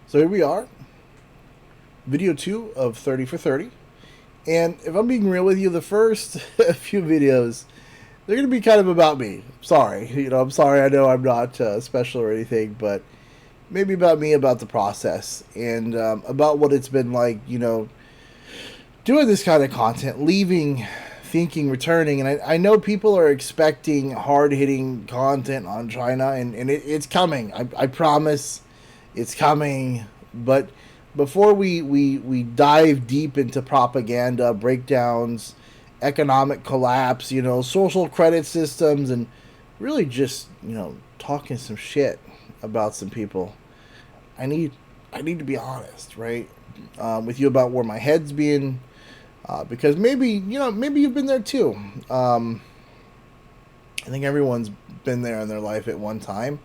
So here we are, video 2 of 30 for 30. And if I'm being real with you, the first few videos, they're going to be kind of about me. Sorry. I'm sorry. I know I'm not special or anything, but maybe about me, about the process, and about what it's been like, doing this kind of content, leaving, thinking, returning. And I know people are expecting hard hitting content on China, and it's coming. I promise it's coming. But before we dive deep into propaganda, breakdowns, economic collapse, social credit systems, and really just, talking some shit about some people, I need I need to be honest, right, with you about where my head's being, because maybe you've been there too. I think everyone's been there in their life at one time.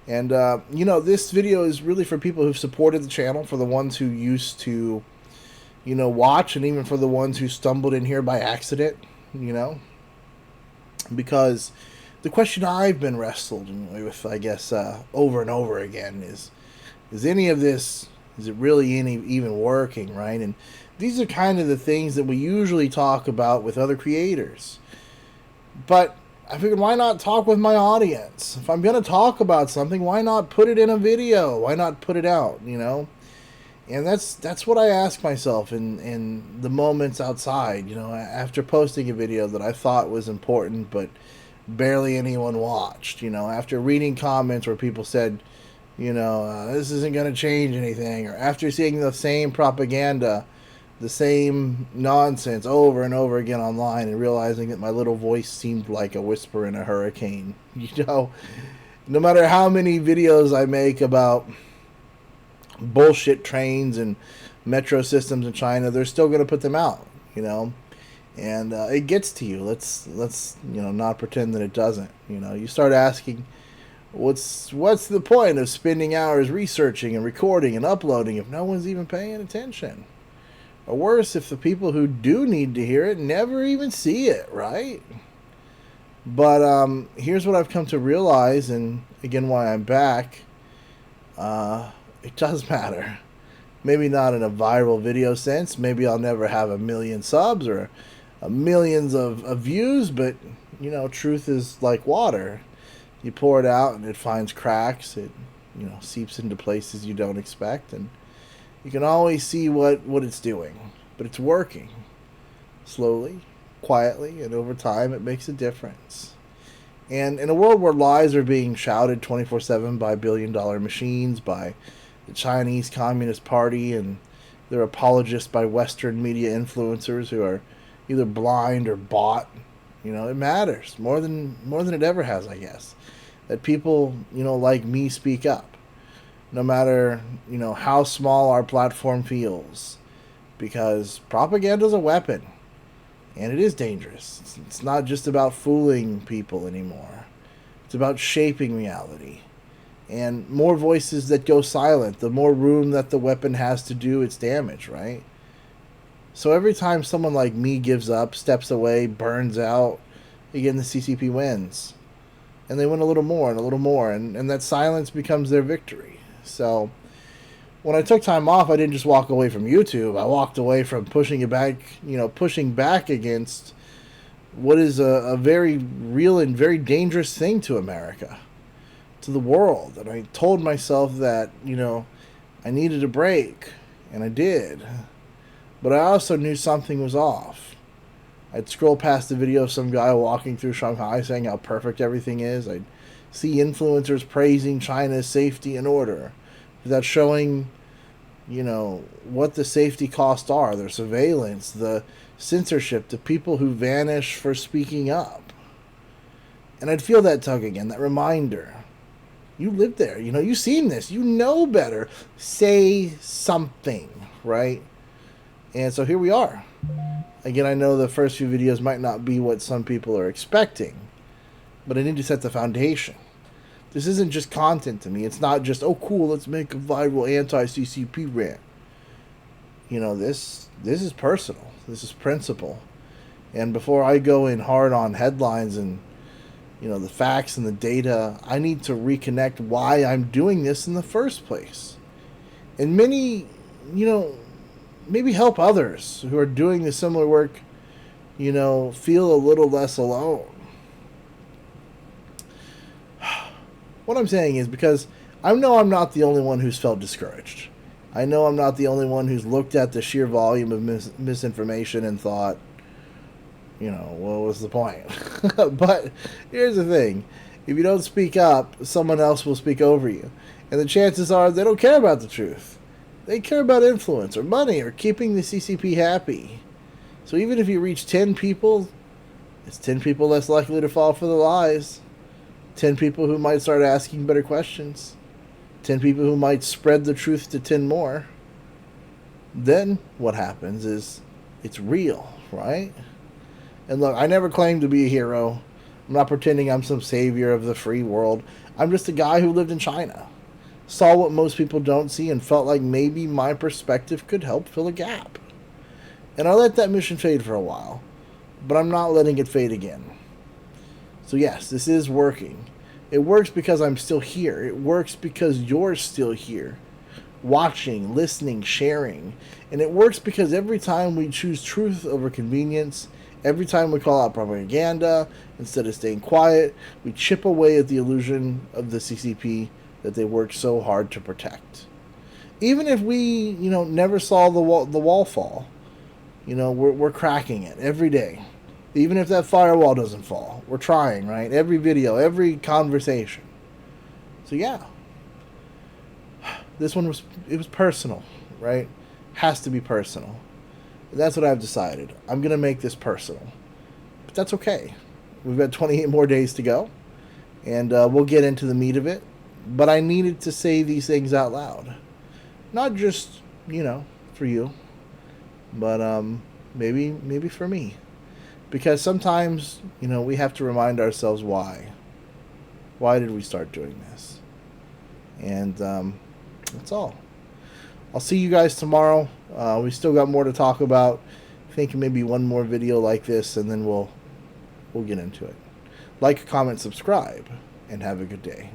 And, this video is really for people who've supported the channel, for the ones who used to, watch, and even for the ones who stumbled in here by accident, because the question I've been wrestled with, I guess, over and over again is any of this, is it really even working, right? And these are kind of the things that we usually talk about with other creators. But I figured, why not talk with my audience? If I'm going to talk about something, why not put it in a video? Why not put it out, And that's what I ask myself in the moments outside, after posting a video that I thought was important, but barely anyone watched, after reading comments where people said, this isn't going to change anything, or after seeing the same propaganda, the same nonsense over and over again online, and realizing that my little voice seemed like a whisper in a hurricane. No matter how many videos I make about bullshit trains and metro systems in China, they're still going to put them out, and it gets to you. Let's not pretend that it doesn't. You start asking, what's the point of spending hours researching and recording and uploading if no one's even paying attention? Or worse, if the people who do need to hear it never even see it, right? But here's what I've come to realize, and again, why I'm back. It does matter. Maybe not in a viral video sense. Maybe I'll never have 1 million subs or millions of views, but, truth is like water. You pour it out and it finds cracks. It, seeps into places you don't expect, and you can always see what it's doing, but it's working. Slowly, quietly, and over time, it makes a difference. And in a world where lies are being shouted 24/7 by billion-dollar machines, by the Chinese Communist Party, and their apologists by Western media influencers who are either blind or bought, it matters more than it ever has, I guess, that people, like me speak up. No matter, how small our platform feels. Because propaganda is a weapon. And it is dangerous. It's not just about fooling people anymore. It's about shaping reality. And more voices that go silent, the more room that the weapon has to do its damage, right? So every time someone like me gives up, steps away, burns out, again, the CCP wins. And they win a little more and a little more. And that silence becomes their victory. So when I took time off, I didn't just walk away from YouTube. I walked away from pushing back against what is a very real and very dangerous thing to America, to the world. And I told myself that, I needed a break, and I did. But I also knew something was off. I'd scroll past the video of some guy walking through Shanghai saying how perfect everything is. I'd see influencers praising China's safety and order without showing, what the safety costs are, their surveillance, the censorship, the people who vanish for speaking up. And I'd feel that tug again, that reminder. You live there, you've seen this, you know better. Say something, right? And so here we are. Again, I know the first few videos might not be what some people are expecting, but I need to set the foundation. This isn't just content to me. It's not just, oh, cool, let's make a viral anti-CCP rant. This is personal. This is principle. And before I go in hard on headlines and, the facts and the data, I need to reconnect why I'm doing this in the first place. And many, you know, maybe help others who are doing the similar work, feel a little less alone. What I'm saying is because I know I'm not the only one who's felt discouraged. I know I'm not the only one who's looked at the sheer volume of misinformation and thought, what was the point? But here's the thing. If you don't speak up, someone else will speak over you. And the chances are they don't care about the truth. They care about influence or money or keeping the CCP happy. So even if you reach 10 people, it's 10 people less likely to fall for the lies. 10 people who might start asking better questions. 10 people who might spread the truth to 10 more. Then what happens is it's real, right? And look, I never claimed to be a hero. I'm not pretending I'm some savior of the free world. I'm just a guy who lived in China. Saw what most people don't see and felt like maybe my perspective could help fill a gap. And I let that mission fade for a while. But I'm not letting it fade again. So yes, this is working. It works because I'm still here. It works because you're still here. Watching, listening, sharing. And it works because every time we choose truth over convenience, every time we call out propaganda, instead of staying quiet, we chip away at the illusion of the CCP that they work so hard to protect. Even if we, never saw the wall fall, we're cracking it every day. Even if that firewall doesn't fall, we're trying, right? Every video, every conversation. So yeah, this one was personal, right? Has to be personal. That's what I've decided. I'm gonna make this personal, but that's okay. We've got 28 more days to go, and we'll get into the meat of it. But I needed to say these things out loud, not just for you, but maybe for me. Because sometimes, we have to remind ourselves why. Why did we start doing this? And that's all. I'll see you guys tomorrow. We still got more to talk about. I think maybe one more video like this, and then we'll get into it. Like, comment, subscribe, and have a good day.